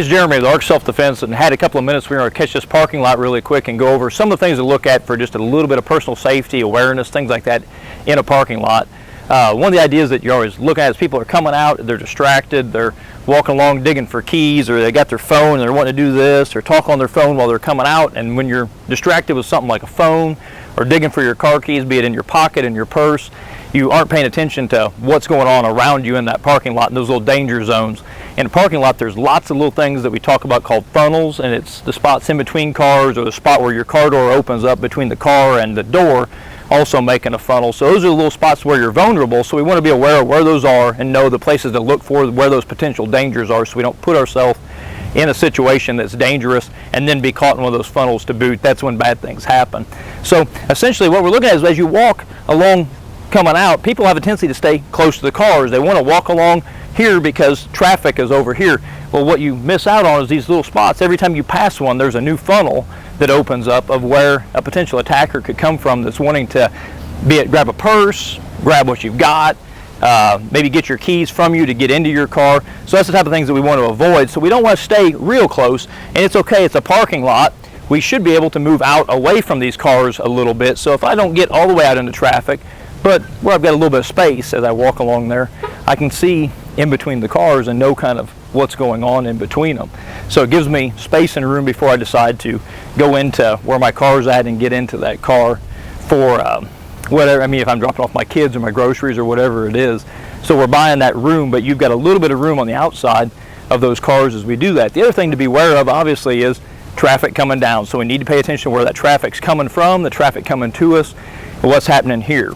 name's Jeremy with Arc Self-Defense, and had a couple of minutes. We're going to catch this parking lot really quick and go over some of the things to look at for just a little bit of personal safety, awareness, things like that in a parking lot. One of the ideas that you're always looking at is people are coming out, they're distracted, they're walking along digging for keys, or they got their phone and they're wanting to do this, or talk on their phone while they're coming out. And when you're distracted with something like a phone or digging for your car keys, be it in your pocket, in your purse, you aren't paying attention to what's going on around you in that parking lot, in those little danger zones. In a parking lot, there's lots of little things that we talk about called funnels, and it's the spots in between cars, or the spot where your car door opens up between the car and the door, also making a funnel. So those are the little spots where you're vulnerable, so we want to be aware of where those are and know the places to look for, where those potential dangers are, so we don't put ourselves in a situation that's dangerous and then be caught in one of those funnels to boot. That's when bad things happen. So essentially what we're looking at is, as you walk along coming out, people have a tendency to stay close to the cars. They want to walk along here because traffic is over here. Well, what you miss out on is these little spots. Every time you pass one, there's a new funnel that opens up of where a potential attacker could come from, that's wanting to grab a purse, grab what you've got, maybe get your keys from you to get into your car. So that's the type of things that we want to avoid. So we don't want to stay real close, and it's okay, it's a parking lot. We should be able to move out away from these cars a little bit. So if I don't get all the way out into traffic, but where I've got a little bit of space as I walk along there, I can see in between the cars and know kind of what's going on in between them. So it gives me space and room before I decide to go into where my car's at and get into that car for whatever. I mean, if I'm dropping off my kids or my groceries or whatever it is. So we're buying that room, but you've got a little bit of room on the outside of those cars as we do that. The other thing to be aware of, obviously, is traffic coming down. So we need to pay attention to where that traffic's coming from, the traffic coming to us, and what's happening here.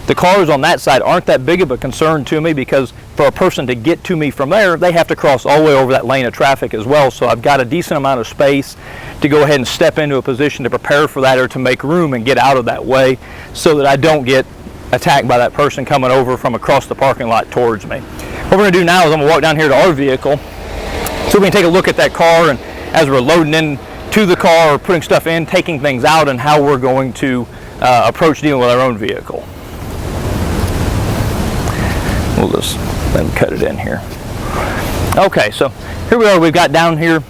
The cars on that side aren't that big of a concern to me, because for a person to get to me from there, they have to cross all the way over that lane of traffic as well. So I've got a decent amount of space to go ahead and step into a position to prepare for that, or to make room and get out of that way, so that I don't get attacked by that person coming over from across the parking lot towards me. What we're going to do now is I'm going to walk down here to our vehicle so we can take a look at that car, and as we're loading in to the car or putting stuff in, taking things out, and how we're going to approach dealing with our own vehicle. We'll just then cut it in here. Okay, so here we are. We've got down here.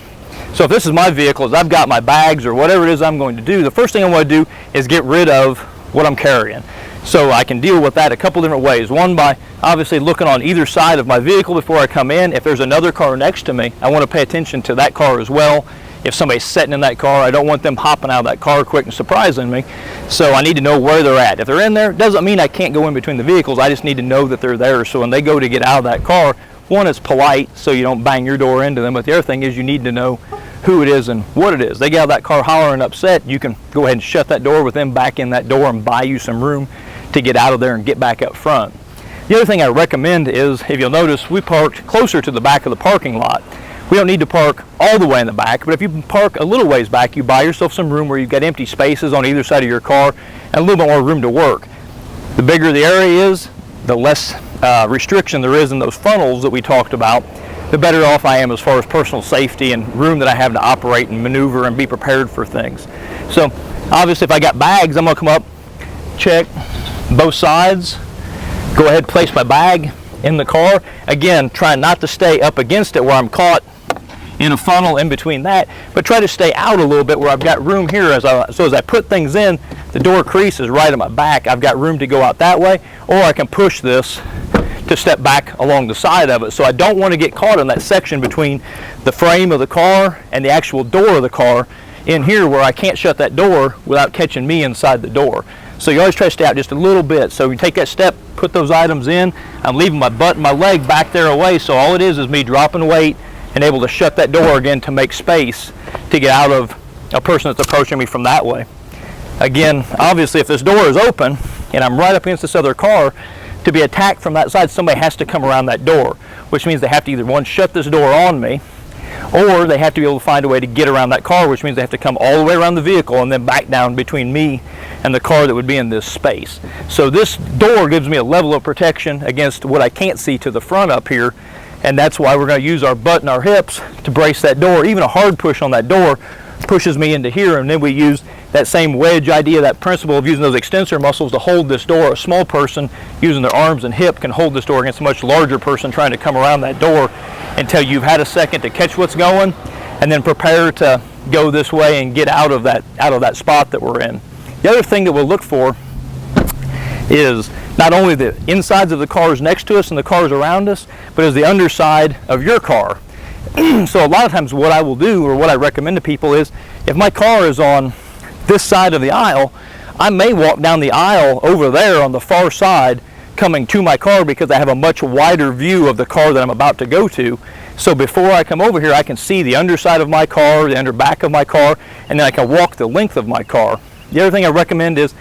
So if this is my vehicle, as I've got my bags or whatever it is I'm going to do, the first thing I want to do is get rid of what I'm carrying. So I can deal with that a couple different ways. One, by obviously looking on either side of my vehicle before I come in. If there's another car next to me, I want to pay attention to that car as well. If somebody's sitting in that car, I don't want them hopping out of that car quick and surprising me. So I need to know where they're at. If they're in there, it doesn't mean I can't go in between the vehicles. I just need to know that they're there. So when they go to get out of that car, one, it's polite so you don't bang your door into them. But the other thing is, you need to know who it is and what it is. They get out of that car hollering upset, you can go ahead and shut that door with them back in that door and buy you some room to get out of there and get back up front. The other thing I recommend is, if you'll notice, we parked closer to the back of the parking lot. We don't need to park all the way in the back, but if you park a little ways back, you buy yourself some room where you've got empty spaces on either side of your car and a little bit more room to work. The bigger the area is, the less restriction there is in those funnels that we talked about, the better off I am as far as personal safety and room that I have to operate and maneuver and be prepared for things. So obviously if I got bags, I'm going to come up, check both sides, go ahead, place my bag in the car. Again, trying not to stay up against it where I'm caught in a funnel in between that, but try to stay out a little bit where I've got room here. So as I put things in, the door crease is right at my back. I've got room to go out that way, or I can push this to step back along the side of it. So I don't want to get caught in that section between the frame of the car and the actual door of the car in here, where I can't shut that door without catching me inside the door. So you always try to stay out just a little bit. So you take that step, put those items in. I'm leaving my butt and my leg back there away, so all it is me dropping weight and able to shut that door again to make space to get out of a person that's approaching me from that way. Again, obviously if this door is open and I'm right up against this other car, to be attacked from that side, somebody has to come around that door, which means they have to either, one, shut this door on me, or they have to be able to find a way to get around that car, which means they have to come all the way around the vehicle and then back down between me and the car that would be in this space. So this door gives me a level of protection against what I can't see to the front up here, and that's why we're going to use our butt and our hips to brace that door. Even a hard push on that door pushes me into here, and then we use that same wedge idea, that principle of using those extensor muscles to hold this door. A small person using their arms and hip can hold this door against a much larger person trying to come around that door until you've had a second to catch what's going and then prepare to go this way and get out of that spot that we're in. The other thing that we'll look for is not only the insides of the cars next to us and the cars around us, but is the underside of your car. So a lot of times what I will do, or what I recommend to people, is if my car is on this side of the aisle, I may walk down the aisle over there on the far side coming to my car because I have a much wider view of the car that I'm about to go to. So before I come over here, I can see the underside of my car, the under back of my car, and then I can walk the length of my car. The other thing I recommend is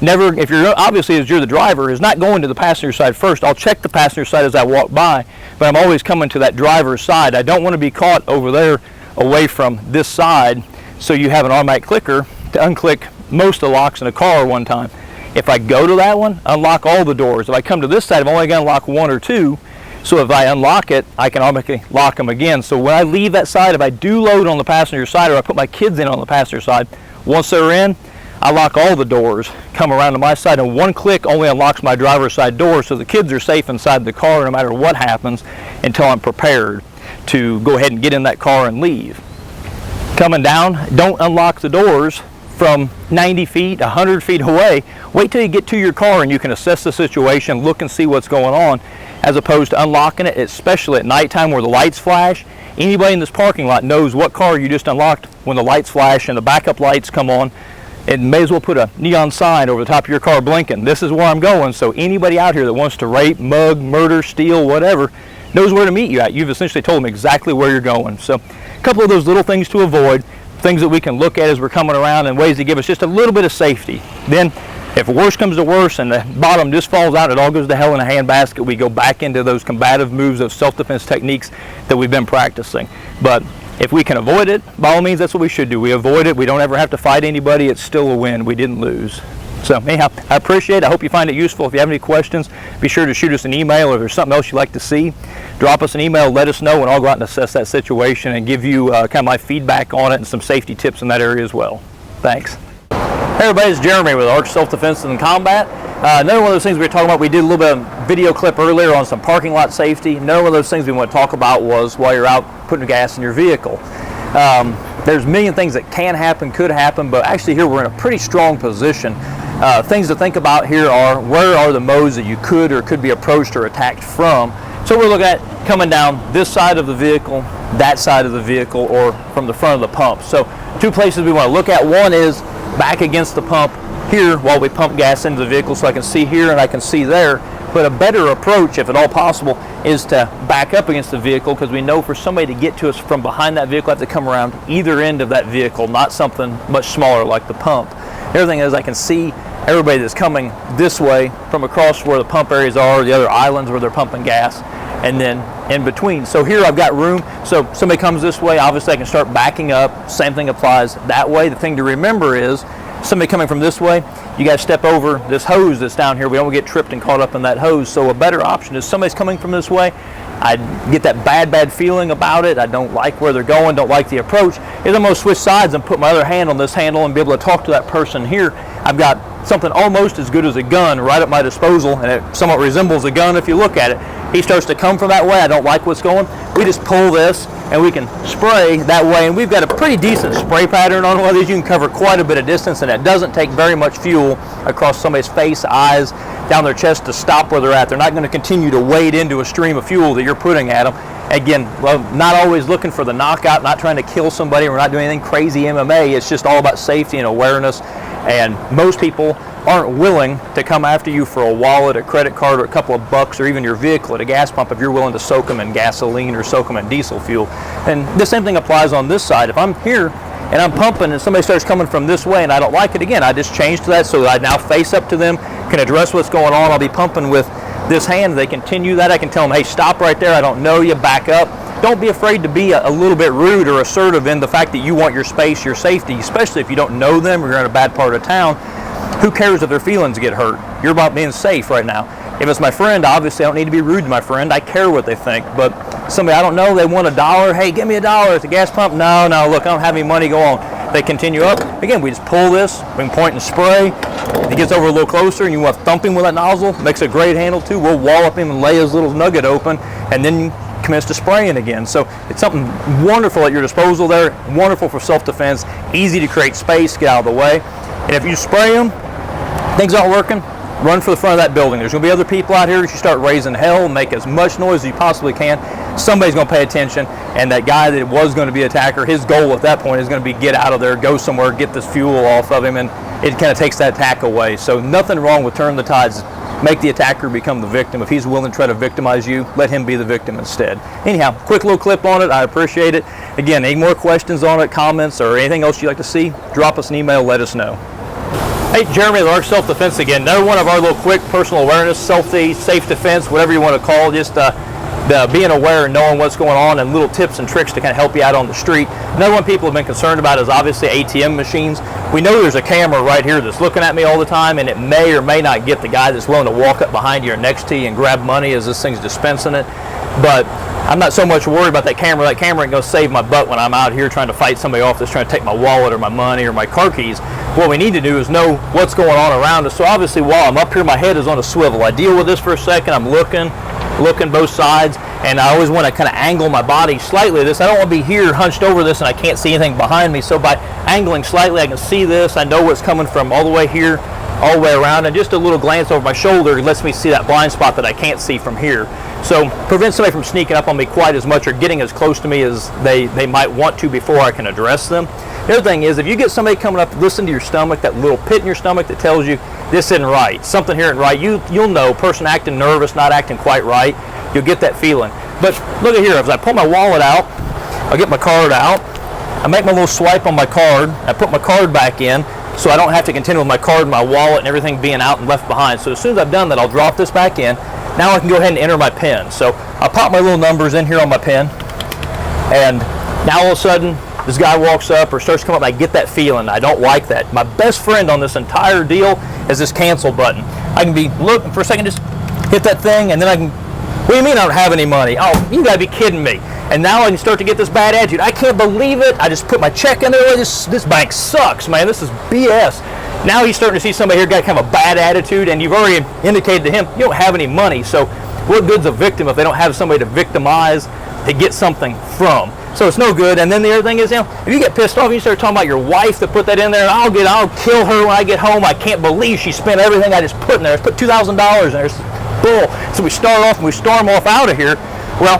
never, if you're obviously as you're the driver, is not going to the passenger side first. I'll check the passenger side as I walk by, but I'm always coming to that driver's side. I don't want to be caught over there away from this side, so you have an automatic clicker to unclick most of the locks in a car one time. If I go to that one, unlock all the doors. If I come to this side, I'm only going to unlock one or two, so if I unlock it, I can automatically lock them again. So when I leave that side, if I do load on the passenger side or I put my kids in on the passenger side, once they're in, I lock all the doors, come around to my side, and one click only unlocks my driver's side door, so the kids are safe inside the car no matter what happens until I'm prepared to go ahead and get in that car and leave. Coming down, don't unlock the doors from 90 feet, 100 feet away. Wait till you get to your car and you can assess the situation, look and see what's going on, as opposed to unlocking it, especially at nighttime where the lights flash. Anybody in this parking lot knows what car you just unlocked when the lights flash and the backup lights come on. It may as well put a neon sign over the top of your car blinking, "This is where I'm going," so anybody out here that wants to rape, mug, murder, steal, whatever, knows where to meet you at. You've essentially told them exactly where you're going. So a couple of those little things to avoid, things that we can look at as we're coming around, and ways to give us just a little bit of safety. Then if worse comes to worse and the bottom just falls out, it all goes to hell in a handbasket, we go back into those combative moves of self-defense techniques that we've been practicing. But if we can avoid it, by all means, that's what we should do. We avoid it. We don't ever have to fight anybody. It's still a win. We didn't lose. So anyhow, I appreciate it. I hope you find it useful. If you have any questions, be sure to shoot us an email, or if there's something else you'd like to see, drop us an email, let us know, and I'll go out and assess that situation and give you kind of my feedback on it and some safety tips in that area as well. Thanks. Hey everybody, it's Jeremy with Arch Self-Defense and Combat. Another one of those things we were talking about, we did a little bit of video clip earlier on some parking lot safety. Another one of those things we want to talk about was while you're out putting gas in your vehicle. There's a million things that can happen, could happen, but actually here we're in a pretty strong position. Things to think about here are, where are the modes that you could or could be approached or attacked from? So we're looking at coming down this side of the vehicle, that side of the vehicle, or from the front of the pump. So two places we want to look at. One is back against the pump here while we pump gas into the vehicle, so I can see here and I can see there. But a better approach, if at all possible, is to back up against the vehicle, because we know for somebody to get to us from behind that vehicle, I have to come around either end of that vehicle, not something much smaller like the pump. The other thing is I can see everybody that's coming this way from across where the pump areas are, the other islands where they're pumping gas, and then in between. So here I've got room, so somebody comes this way, obviously I can start backing up. Same thing applies that way. The thing to remember is, somebody coming from this way, you got to step over this hose that's down here. We don't get tripped and caught up in that hose. So a better option is, somebody's coming from this way, I get that bad feeling about it, I don't like where they're going, don't like the approach, is I'm going to switch sides and put my other hand on this handle and be able to talk to that person here. I've got something almost as good as a gun right at my disposal, and it somewhat resembles a gun if you look at it. He starts to come from that way, I don't like what's going, we just pull this and we can spray that way, and we've got a pretty decent spray pattern on one of these. You can cover quite a bit of distance, and it doesn't take very much fuel across somebody's face, eyes, down their chest to stop where they're at. They're not going to continue to wade into a stream of fuel that you're putting at them. Again, well, not always looking for the knockout, not trying to kill somebody. We're not doing anything crazy MMA. It's just all about safety and awareness. And most people aren't willing to come after you for a wallet, a credit card, or a couple of bucks, or even your vehicle at a gas pump if you're willing to soak them in gasoline or soak them in diesel fuel. And the same thing applies on this side. If I'm here and I'm pumping and somebody starts coming from this way and I don't like it, again, I just change to that so that I now face up to them, can address what's going on. I'll be pumping with this hand. They continue that. I can tell them, hey, stop right there. I don't know you. Back up. Don't be afraid to be a little bit rude or assertive in the fact that you want your space, your safety, especially if you don't know them or you're in a bad part of town. Who cares if their feelings get hurt? You're about being safe right now. If it's my friend, obviously I don't need to be rude to my friend. I care what they think. But somebody I don't know, they want $1. Hey, give me $1 at the gas pump. No, look, I don't have any money. Go on. they continue up. Again, we just pull this, we can point and spray. If he gets over a little closer and you want to thump him with that nozzle, makes a great handle too. We'll wallop him and lay his little nugget open, and then commence to spraying again. So it's something wonderful at your disposal there, wonderful for self-defense, easy to create space, get out of the way. And if you spray them, things aren't working, run for the front of that building. There's going to be other people out here. If you start raising hell, make as much noise as you possibly can, somebody's going to pay attention, and that guy that was going to be an attacker, his goal at that point is going to be get out of there, go somewhere, get this fuel off of him, and it kind of takes that attack away. So nothing wrong with turning the tides. Make the attacker become the victim. If he's willing to try to victimize you, let him be the victim instead. Anyhow, quick little clip on it. I appreciate it. Again, any more questions on it, comments, or anything else you'd like to see, drop us an email, let us know. Hey, Jeremy, Large Self-Defense again. Another one of our little quick personal awareness, safe defense, whatever you want to call it, just being aware and knowing what's going on, and little tips and tricks to kind of help you out on the street. Another one people have been concerned about is obviously ATM machines. We know there's a camera right here that's looking at me all the time, and it may or may not get the guy that's willing to walk up behind you or next to you and grab money as this thing's dispensing it. But I'm not so much worried about that camera. That camera ain't going to save my butt when I'm out here trying to fight somebody off that's trying to take my wallet or my money or my car keys. What we need to do is know what's going on around us. So obviously while I'm up here, my head is on a swivel. I deal with this for a second. I'm looking both sides, and I always want to kind of angle my body slightly. I don't want to be here hunched over this and I can't see anything behind me. So by angling slightly, I can see this. I know what's coming from all the way here, all the way around, and just a little glance over my shoulder lets me see that blind spot that I can't see from here. So prevents somebody from sneaking up on me quite as much or getting as close to me as they might want to before I can address them. The other thing is, if you get somebody coming up, listen to your stomach, that little pit in your stomach that tells you this isn't right, something here isn't right. You'll know, person acting nervous, not acting quite right. You'll get that feeling. But look at here, as I pull my wallet out, I'll get my card out, I make my little swipe on my card, I put my card back in, so I don't have to continue with my card and my wallet and everything being out and left behind. So as soon as I've done that, I'll drop this back in. Now I can go ahead and enter my PIN. So I'll pop my little numbers in here on my PIN, and now all of a sudden, this guy walks up or starts to come up, I get that feeling. I don't like that. My best friend on this entire deal is this cancel button. I can be looking for a second, just hit that thing, and then I can, what do you mean I don't have any money? Oh, you gotta be kidding me. And now I can start to get this bad attitude. I can't believe it. I just put my check in there. This bank sucks, man. This is BS. Now he's starting to see somebody here got kind of a bad attitude, and you've already indicated to him you don't have any money. So what good's a victim if they don't have somebody to victimize, to get something from? So it's no good. And then the other thing is, if you get pissed off and you start talking about your wife that put that in there, and I'll kill her when I get home. I can't believe she spent everything I just put in there. I put $2,000 in there. It's bull. So we start off and we storm off out of here. Well,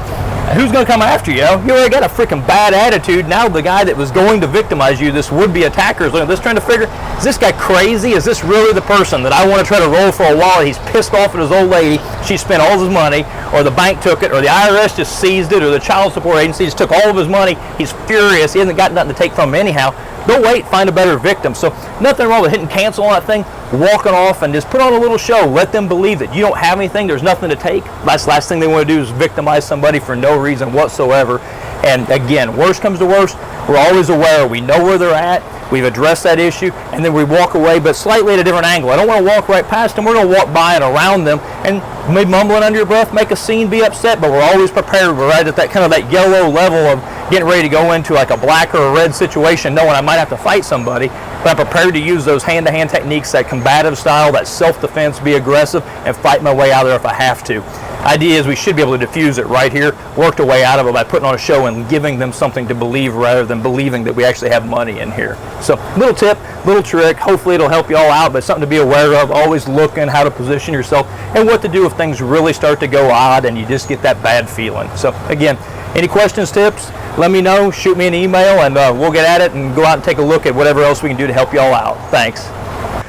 who's going to come after you? You already got a freaking bad attitude. Now the guy that was going to victimize you, this would-be attacker, is looking at this trying to figure, is this guy crazy? Is this really the person that I want to try to roll for a wallet? He's pissed off at his old lady. She spent all his money, or the bank took it, or the IRS just seized it, or the child support agency just took all of his money. He's furious. He hasn't got nothing to take from him anyhow. Don't wait, find a better victim. So nothing wrong with hitting cancel on that thing, walking off, and just put on a little show. Let them believe that you don't have anything, there's nothing to take. That's the last thing they want to do is victimize somebody for no reason whatsoever. And again, worst comes to worst, we're always aware. We know where they're at. We've addressed that issue, and then we walk away, but slightly at a different angle. I don't want to walk right past them. We're going to walk by and around them, and maybe mumbling under your breath, make a scene, be upset, but we're always prepared. We're right at that kind of that yellow level of getting ready to go into like a black or a red situation, knowing I might have to fight somebody, but I'm prepared to use those hand-to-hand techniques, that combative style, that self-defense, be aggressive, and fight my way out of there if I have to. Idea is we should be able to diffuse it right here, work our way out of it by putting on a show and giving them something to believe rather than believing that we actually have money in here. So little tip, little trick, hopefully it'll help you all out, but something to be aware of, always looking how to position yourself and what to do if things really start to go odd and you just get that bad feeling. So again, any questions, tips, let me know, shoot me an email, and we'll get at it and go out and take a look at whatever else we can do to help you all out. Thanks.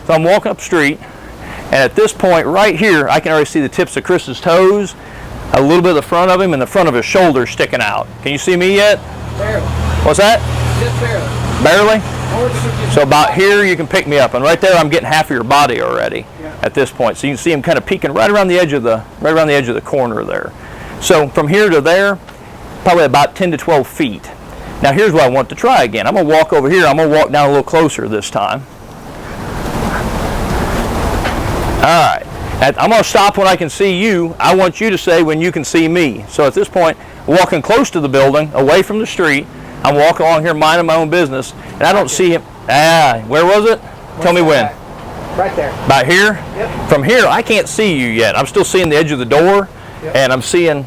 So I'm walking up the street, and at this point right here, I can already see the tips of Chris's toes, a little bit of the front of him, and the front of his shoulder sticking out. Can you see me yet? Barely. What's that? Just barely. Barely? So about here you can pick me up, and right there I'm getting half of your body already at this point. So you can see him kind of peeking right around the edge of the corner there. So from here to there, probably about 10 to 12 feet. Now here's what I want to try again. I'm going to walk over here. I'm going to walk down a little closer this time. All right. I'm going to stop when I can see you. I want you to say when you can see me. So at this point, walking close to the building, away from the street, I'm walking along here minding my own business, and I don't see him. Where was it? Tell me when. Right there. About here? Yep. From here, I can't see you yet. I'm still seeing the edge of the door, and I'm seeing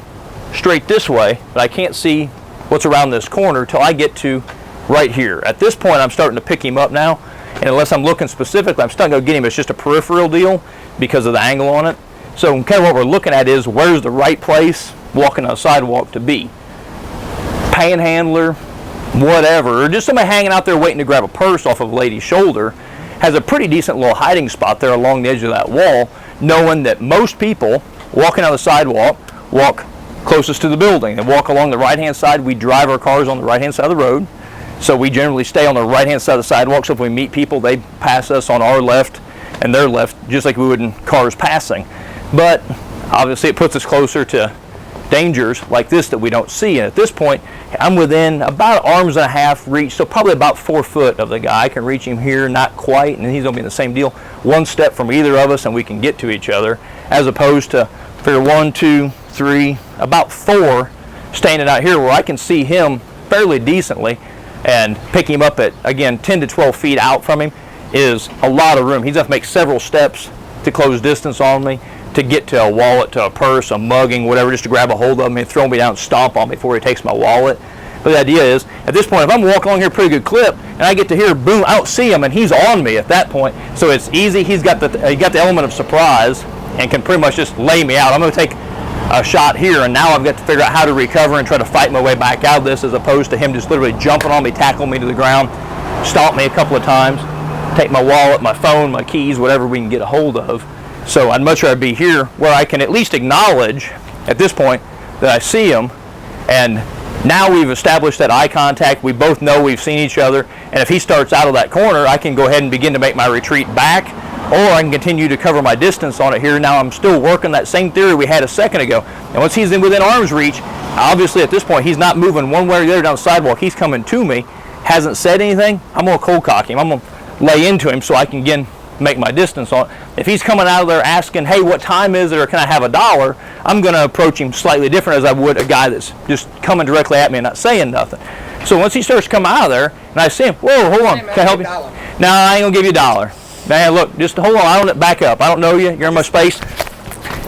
straight this way, but I can't see what's around this corner till I get to right here. At this point, I'm starting to pick him up now, and unless I'm looking specifically, I'm still going to get him. It's just a peripheral deal because of the angle on it. So kind of what we're looking at is where's the right place walking on a sidewalk to be. Panhandler, whatever, or just somebody hanging out there waiting to grab a purse off of a lady's shoulder has a pretty decent little hiding spot there along the edge of that wall, knowing that most people walking on the sidewalk walk closest to the building. They walk along the right-hand side. We drive our cars on the right-hand side of the road, so we generally stay on the right-hand side of the sidewalk. So if we meet people, they pass us on our left and their left, just like we would in cars passing. But obviously it puts us closer to dangers like this that we don't see. And at this point, I'm within about arms and a half reach, so probably about 4 foot of the guy. I can reach him here, not quite, and he's going to be in the same deal. One step from either of us and we can get to each other, as opposed to figure 1, 2, 3, about 4 standing out here where I can see him fairly decently and pick him up at, again, 10 to 12 feet out from him is a lot of room. He's going to have to make several steps to close distance on me, to get to a wallet, to a purse, a mugging, whatever, just to grab a hold of me and throw me down and stomp on me before he takes my wallet. But the idea is, at this point, if I'm walking along here pretty good clip, and I get to here, boom, I don't see him, and he's on me at that point. So it's easy. He got the element of surprise and can pretty much just lay me out. I'm going to take a shot here, and now I've got to figure out how to recover and try to fight my way back out of this, as opposed to him just literally jumping on me, tackle me to the ground, stomp me a couple of times, take my wallet, my phone, my keys, whatever we can get a hold of. So I'd much rather be here where I can at least acknowledge at this point that I see him, and now we've established that eye contact. We both know we've seen each other, and if he starts out of that corner, I can go ahead and begin to make my retreat back, or I can continue to cover my distance on it here. Now I'm still working that same theory we had a second ago, and once he's within arm's reach, obviously at this point he's not moving one way or the other down the sidewalk. He's coming to me, hasn't said anything. I'm going to cold cock him. I'm going to lay into him so I can again make my distance on it. If he's coming out of there asking, hey, what time is it, or can I have $1, I'm going to approach him slightly different as I would a guy that's just coming directly at me and not saying nothing. So once he starts to come out of there and I see him, whoa, hold on, can I help you? No, I ain't going to give you $1. Man, look, just hold on, I don't back up. I don't know you, you're in my space,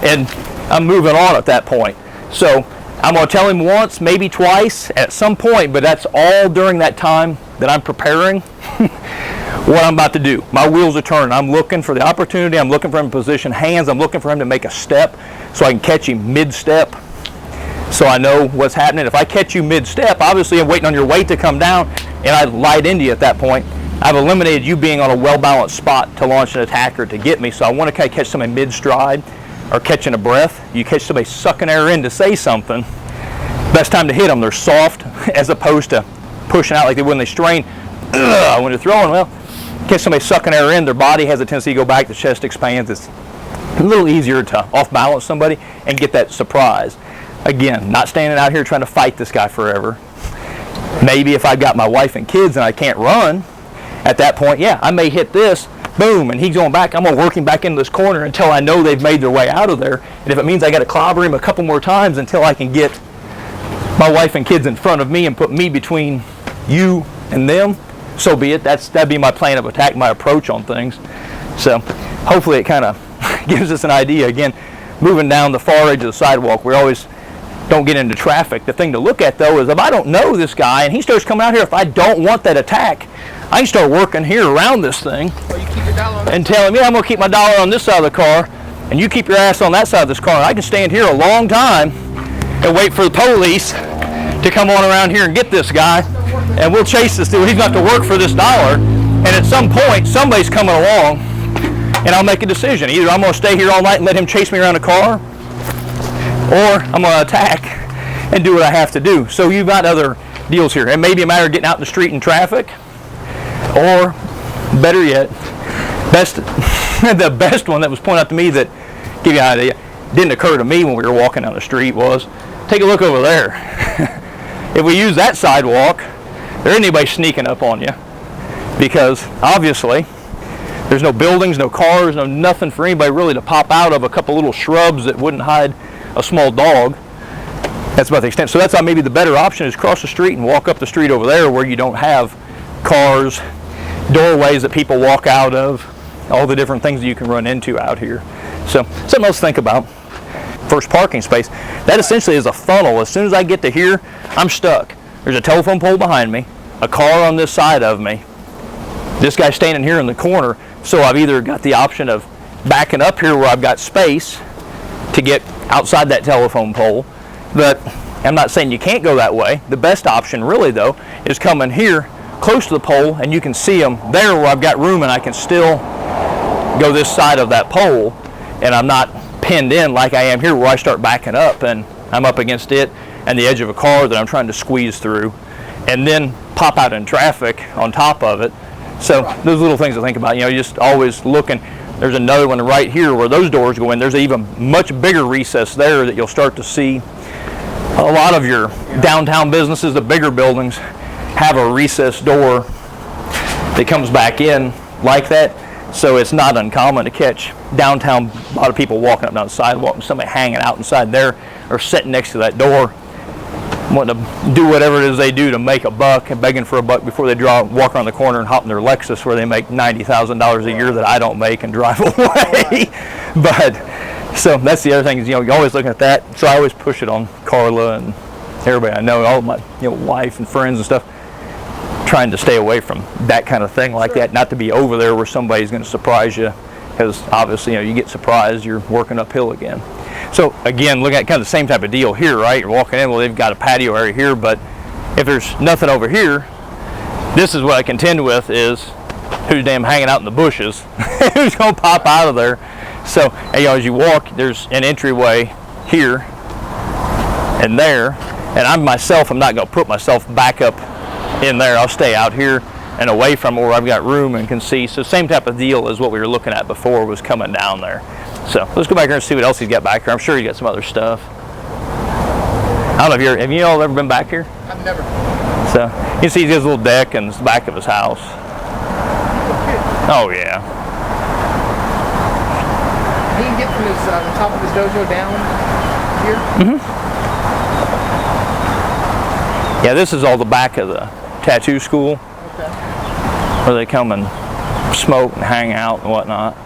and I'm moving on at that point. So I'm going to tell him once, maybe twice at some point, but that's all during that time that I'm preparing what I'm about to do. My wheels are turning. I'm looking for the opportunity. I'm looking for him to position hands. I'm looking for him to make a step so I can catch him mid-step, so I know what's happening. If I catch you mid-step, obviously I'm waiting on your weight to come down, and I light into you at that point. I've eliminated you being on a well-balanced spot to launch an attack or to get me, so I want to kind of catch somebody mid-stride or catching a breath. You catch somebody sucking air in to say something, best time to hit them. They're soft as opposed to pushing out like they would when they strain. When they're throwing, well, catch somebody sucking air in, their body has a tendency to go back, the chest expands. It's a little easier to off-balance somebody and get that surprise. Again, not standing out here trying to fight this guy forever. Maybe if I've got my wife and kids and I can't run, at that point, yeah, I may hit this, boom, and he's going back. I'm going to work him back into this corner until I know they've made their way out of there. And if it means I got to clobber him a couple more times until I can get my wife and kids in front of me and put me between you and them, so be it. That'd be my plan of attack, my approach on things. So hopefully it kind of gives us an idea. Again, moving down the far edge of the sidewalk, we always don't get into traffic. The thing to look at, though, is if I don't know this guy and he starts coming out here, if I don't want that attack, I can start working here around this thing and tell him, yeah, I'm going to keep my dollar on this side of the car, and you keep your ass on that side of this car. And I can stand here a long time and wait for the police to come on around here and get this guy, and we'll chase this dude. He's going to have to work for this dollar, and at some point, somebody's coming along, and I'll make a decision. Either I'm going to stay here all night and let him chase me around the car, or I'm going to attack and do what I have to do. So you've got other deals here. It may be a matter of getting out in the street in traffic, or better yet, the best one that was pointed out to me that, give you an idea, didn't occur to me when we were walking down the street was, take a look over there. If we use that sidewalk, there ain't anybody sneaking up on you, because obviously there's no buildings, no cars, no nothing for anybody really to pop out of, a couple little shrubs that wouldn't hide a small dog. That's about the extent. So that's how maybe the better option is cross the street and walk up the street over there where you don't have cars, doorways that people walk out of, all the different things that you can run into out here. So something else to think about. First parking space, that essentially is a funnel. As soon as I get to here, I'm stuck. There's a telephone pole behind me, a car on this side of me, this guy standing here in the corner. So I've either got the option of backing up here where I've got space to get outside that telephone pole, but I'm not saying you can't go that way. The best option really though is coming here close to the pole, and you can see them there where I've got room and I can still go this side of that pole, and I'm not pinned in like I am here where I start backing up and I'm up against it and the edge of a car that I'm trying to squeeze through and then pop out in traffic on top of it. So those little things to think about, you just always looking. There's another one right here where those doors go in. There's an even much bigger recess there that you'll start to see. A lot of your downtown businesses, the bigger buildings, have a recessed door that comes back in like that. So it's not uncommon to catch downtown a lot of people walking up down the sidewalk and somebody hanging out inside there or sitting next to that door, wanting to do whatever it is they do to make a buck and begging for a buck before they walk around the corner and hop in their Lexus where they make $90,000 a year that I don't make and drive away. But so that's the other thing is, you're always looking at that. So I always push it on Carla and everybody I know, all of my wife and friends and stuff, trying to stay away from that kind of thing like that, not to be over there where somebody's going to surprise you, because obviously you get surprised, you're working uphill again. So again, looking at kind of the same type of deal here, right? You're walking in, well, they've got a patio area here, but if there's nothing over here, this is what I contend with is who's damn hanging out in the bushes, who's going to pop out of there. So as you walk, there's an entryway here and there, and I'm not going to put myself back up in there. I'll stay out here and away from where I've got room and can see. So same type of deal as what we were looking at before was coming down there. So let's go back here and see what else he's got back here. I'm sure he's got some other stuff. I don't know if have you all ever been back here? I've never. So you can see he has a little deck in the back of his house. Oh yeah. He can get from the top of his dojo down here? Mm-hmm. Yeah, this is all the back of the tattoo school, where they come and smoke and hang out and whatnot.